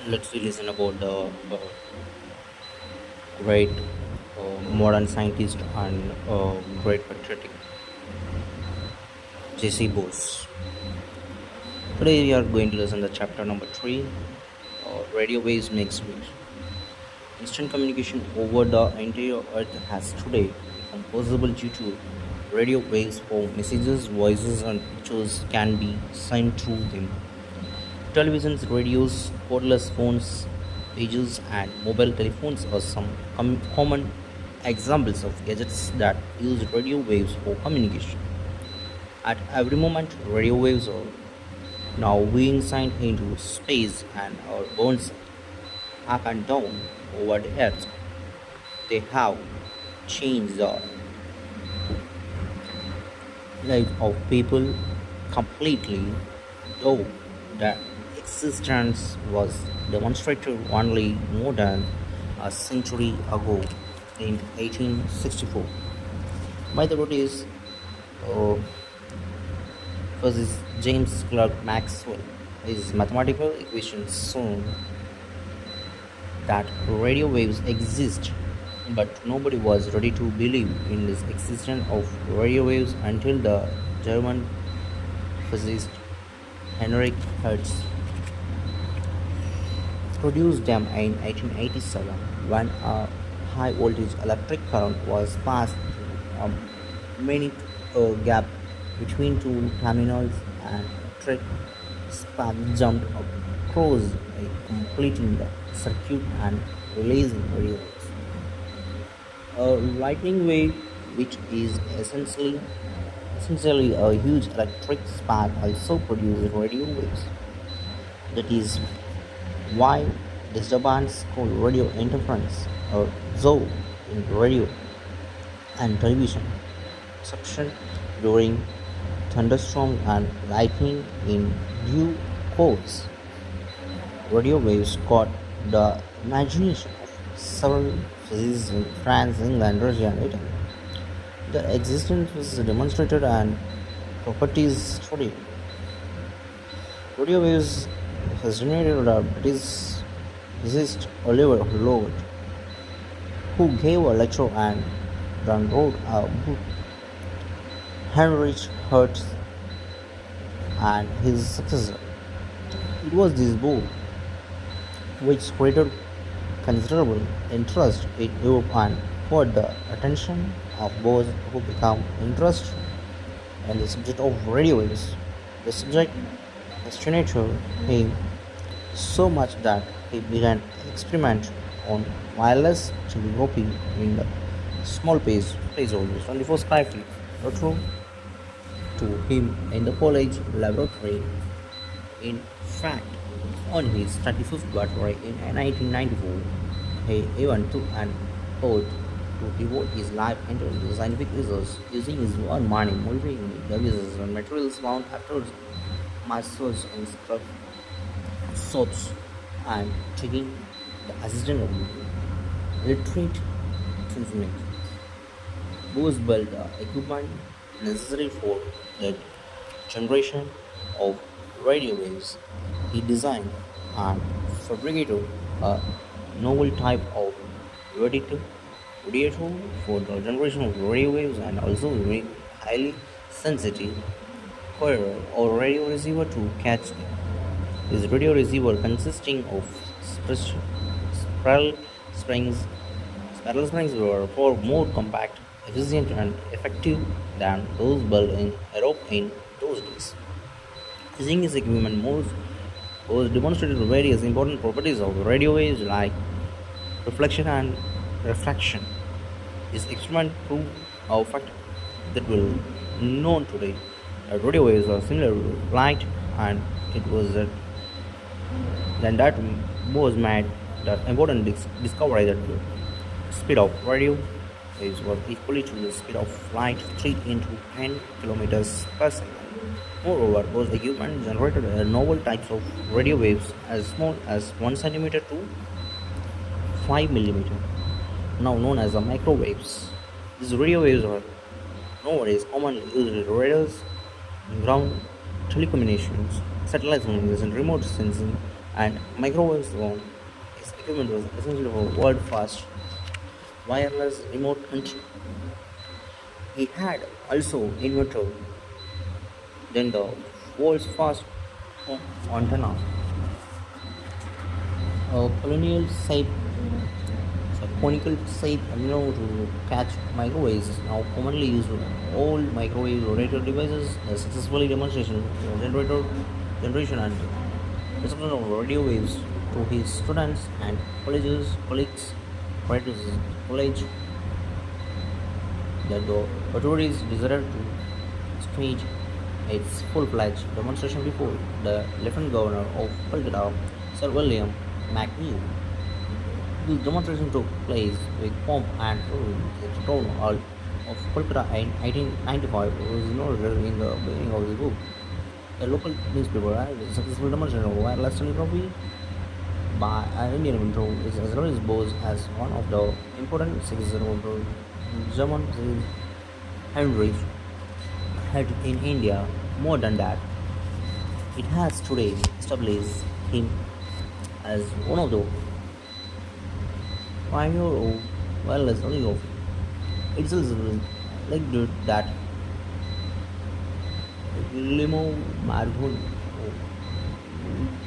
Let's we listen about the great modern scientist and great patriotic J.C. Bose. Today we are going to listen to chapter number 3, Radio Waves Makes Reach. Instant communication over the entire earth has today become possible due to radio waves for messages, voices and pictures can be sent through them. Televisions, radios, cordless phones, pages, and mobile telephones are some common examples of gadgets that use radio waves for communication. At every moment, radio waves are now being sent into space and are bounced up and down over the earth. They have changed the lives of people completely, though their existence was demonstrated only more than a century ago in 1864 by the British uh, physicist James Clerk Maxwell. His mathematical equations shown that radio waves exist, but nobody was ready to believe in the existence of radio waves until the German physicist Heinrich Hertz produced them in 1887 when a high voltage electric current was passed through a minute gap between two terminals and electric spark jumped across, completing the circuit and releasing radio waves. A lightning wave, which is essentially a huge electric spark, also produces radio waves. That is why disturbance called radio interference or ZO in radio and television, exception during thunderstorms and lightning in due course. Radio waves caught the imagination of several physicists in France, England, Russia, and Italy. Their existence was demonstrated and properties studied. Radio waves fascinated the British physicist Oliver Lord, who gave a lecture and then wrote a book. Heinrich Hertz and his successor. It was this book which created considerable interest in Europe and caught the attention of Bose, who became interested in the subject of radio waves. The subject fascinated him so much that he began experiment on wireless telegraphy in the small place always 24 square feet room to him in the college laboratory. In fact, on his 35th birthday in 1994, he even took an oath to devote his life entirely to scientific research, using his own money, modifying devices and materials found after masters in scrub soaps and taking the assistant of literate instrument. Bose built the equipment necessary for the generation of radio waves. He designed and fabricated a novel type of radiator radiator for the generation of radio waves and also made highly sensitive coil or radio receiver to catch them. This radio receiver consisting of spiral springs. Spiral springs were far more compact, efficient, and effective than those built in Europe in those days. Using his equipment, Morse was demonstrated various important properties of radio waves like reflection and refraction. His experiment proved a fact that will known today that radio waves are similar to light, and it was then that was made that important discovery that the speed of radio waves was equally to the speed of light 3 into 10 kilometers per second. Moreover, Bose equipment generated a novel types of radio waves as small as 1 centimeter to 5 millimeter, now known as the microwaves. These radio waves are nowadays commonly used in radars, ground telecommunications, satellite communication, remote sensing, and microwaves phone. His equipment was essentially for world fast wireless remote control. He had also invented then the world's first home antenna, a colonial shape, a conical shape to catch microwaves, now commonly used in all microwave rotator devices. A successfully demonstration of generator generation and reception of radio waves to his students and colleagues, prior to his college, that the authorities decided to stage its full-fledged demonstration before the Lieutenant Governor of Calcutta, Sir William McNeill. The demonstration took place with pomp and glory at the town hall of Calcutta in 1895. It was noted in the beginning of the book. The local newspaper had a successful demonstration of wireless telegraphy by an Indian inventor is as well as Bose as one of the important successors of the German Heinrich had in India. More than that, it has today established him as one of the pioneer of wireless telegraphy. It's also like that Limo Margoni,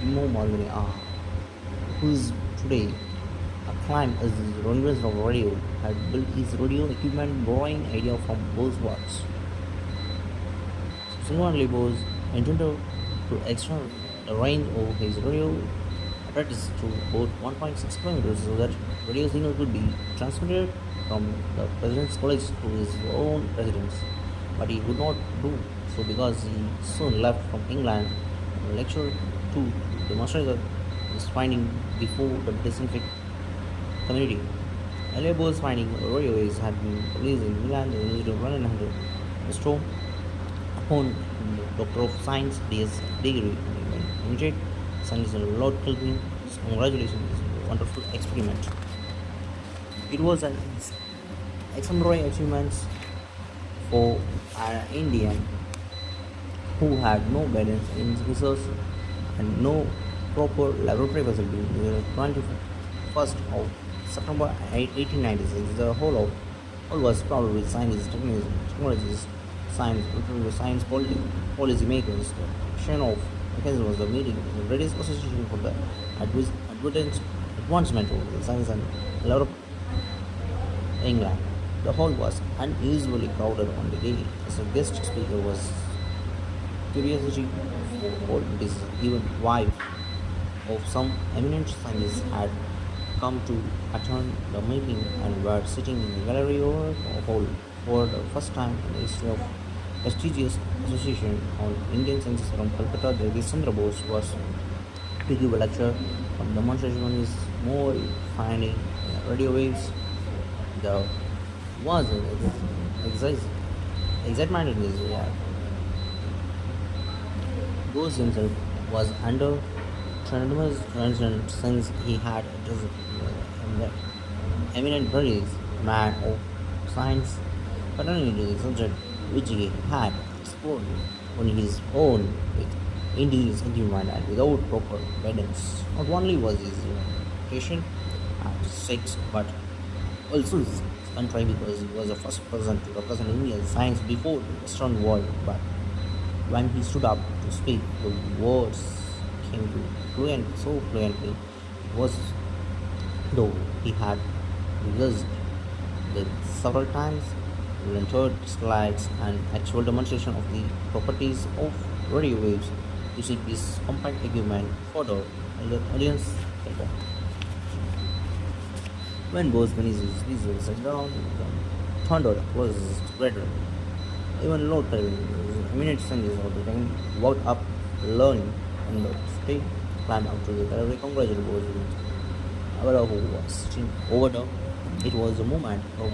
Limo Margoni, who is today acclaimed as the Rangers of radio, had built his radio equipment borrowing idea from Bose works. Similarly, Bose intended to extend the range of his radio apparatus to about 1.6 kilometers so that radio signal could be transmitted from the President's College to his own residence. But he could not do so because he soon left from England and lectured to demonstrate his finding before the scientific community. Earlier Bose's finding radio waves had been released in England in the University of London and bestow upon the Doctor of Science DS degree in immediate science and Lord Kelvin. Congratulations, this is a wonderful experiment. It was an exemplary achievement for an Indian who had no guidance in research and no proper laboratory facility. The 21st of September 1896, the whole was crowded with scientists, technologists, policy makers. The chain of occasion was the meeting of the British Association for the Advancement of the Science and Law England. The hall was unusually crowded on the day, as a guest speaker was curiosity for it is even wife of some eminent scientists had come to attend the meeting and were sitting in the gallery or hall for the first time in the history of prestigious association on Indian sciences from Calcutta. Jagdish Chandra Bose was to give a lecture on demonstration on his more finding radio waves. The was excitement in his react. Bose himself was under tremendous tension since he had an eminent British man of science pertaining to the subject which he had explored on his own with indigenous equipment and without proper guidance. Not only was his reputation at stake, but also his country because he was the first person to represent Indian science before the Western world. But when he stood up to speak, the words came to so fluently. It was though he had rehearsed them several times, rendered slides and actual demonstration of the properties of radio waves using this compact equipment for the audience. When Bose finished his speech, he sat down and thundered across his graduate. Even Lord Kelvin, the eminent scientist of the time, walked up, learning on the stage, climbed up to the gallery, congratulated Bose with Avara, who was sitting over there. It was a moment of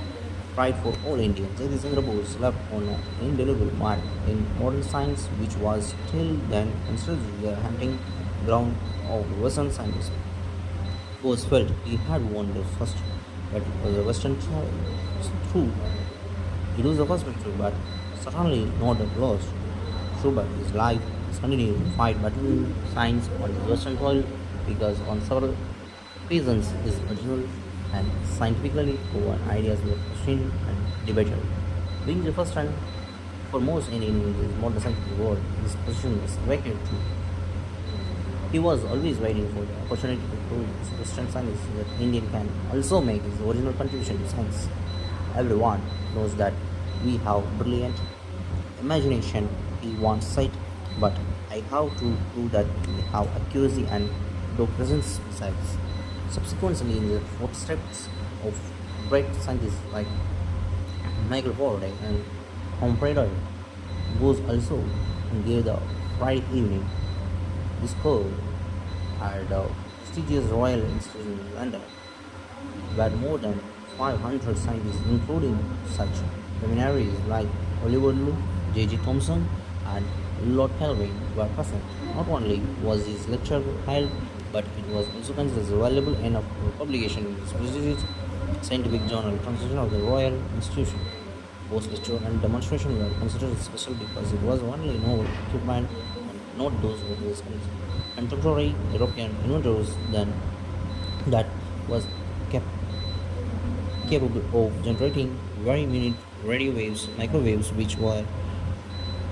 pride for all Indians. Jagdish Chandra Bose left on an indelible mark in modern science, which was till then considered the hunting ground of Western scientists. Bose felt he had won the first battle was a Western true. It was the first victory, but certainly not the last. Throughout his life, he continued to fight battle science on the Western soil because on several reasons is original and scientifically proven ideas were questioned and debated. Being the first and foremost in India's modern scientific world, his position was vacant too. He was always waiting for the opportunity to prove his Western science that Indian can also make his original contribution to science. Everyone knows that we have brilliant imagination, he once said, but I have to prove that we have accuracy and no presence besides. Subsequently, in the footsteps of great scientists like Michael Faraday and Humphrey Bose also gave the Friday evening discovered at the prestigious Royal Institute in London, where more than 500 scientists, including such luminaries like Oliver Lu, J.G. Thomson, and Lord Kelvin, were present. Not only was his lecture held, but it was also considered valuable enough for publication in the prestigious scientific journal Translation of the Royal Institution. Both lecture and demonstration were considered special because it was only novel equipment and not those of his contemporary European inventors then that was cap- capable of generating very minute radio waves, microwaves, which were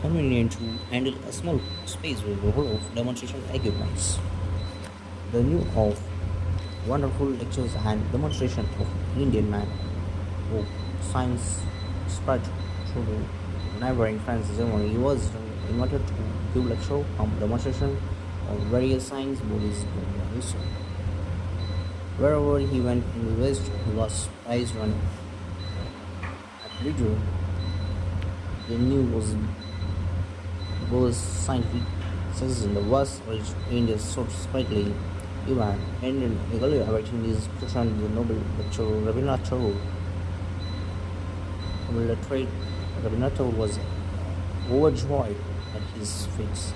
convenient to handle a small space with the whole of demonstration equipments. The new of wonderful lectures and demonstration of Indian man of science spread through the neighboring France Germany. He was invited to give lecture and demonstration on various science bodies in history. Wherever he went in the West, he was prized and applauded. The new was scientific success in the West reached India so slightly. Even Indian eagerly awaiting his position the Nobel lecturer Rabindranath Tagore. Literate Rabindranath Tagore was overjoyed at his feats.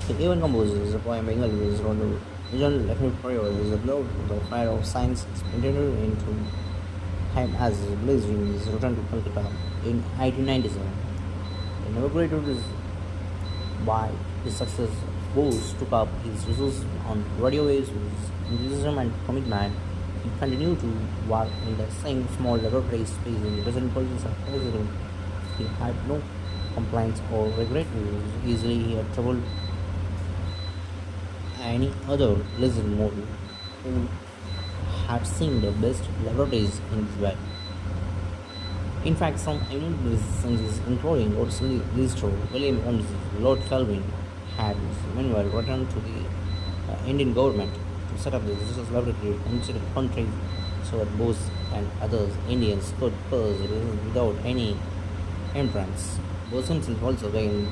He even composed a poem Bengali was on the regional Lakshmi Prayer is observed the fire of science is painted into him as blazed in his return to Calcutta in 1897. Inaugurated by his success, Bose took up his research on radio waves with enthusiasm and commitment. He continued to work in the same small laboratory space in the present positions of president. He had no complaints or regret. Easily he had troubled any other lizard model who had seen the best laboratories in his way. In fact, some eminent scientists, including Lord Lister, William Holmes, Lord Kelvin, had meanwhile returned to the Indian government to set up the research laboratory in the country so that Bose and others Indians could pursue without any hindrance. Bose himself also began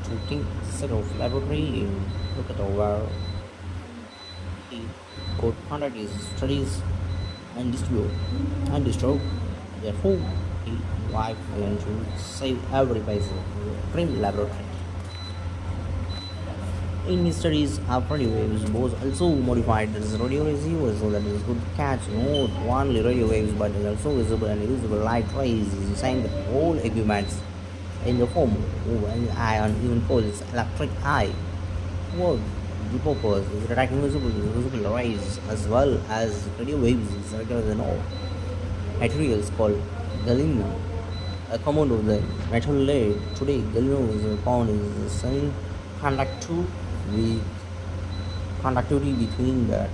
to think set of laboratory in Kolkata where he could conduct his studies and disturb. Therefore, he wife began to save every paisa of the dream laboratory. In his studies of radio waves, Bose also modified his radio receiver so that it could catch not only radio waves but also visible and invisible light rays. He designed the whole equipment in the form of an ion, even called its electric eye. What the purpose is detecting visible rays as well as radio waves is rather than all materials called gallium. A compound of the metal lead. Today, gallium is found in the semiconductor with conductivity between that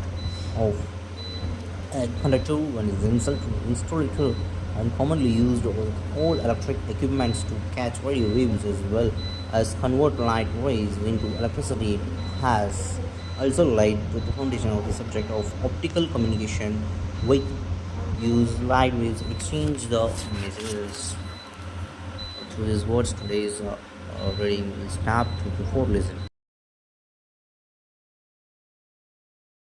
of a conductor and is insulator and commonly used on all electric equipments to catch radio waves as well as convert light rays into electricity. It has also laid to the foundation of the subject of optical communication with use light waves exchange the messages. Through these words, today's reading will stop to before listen.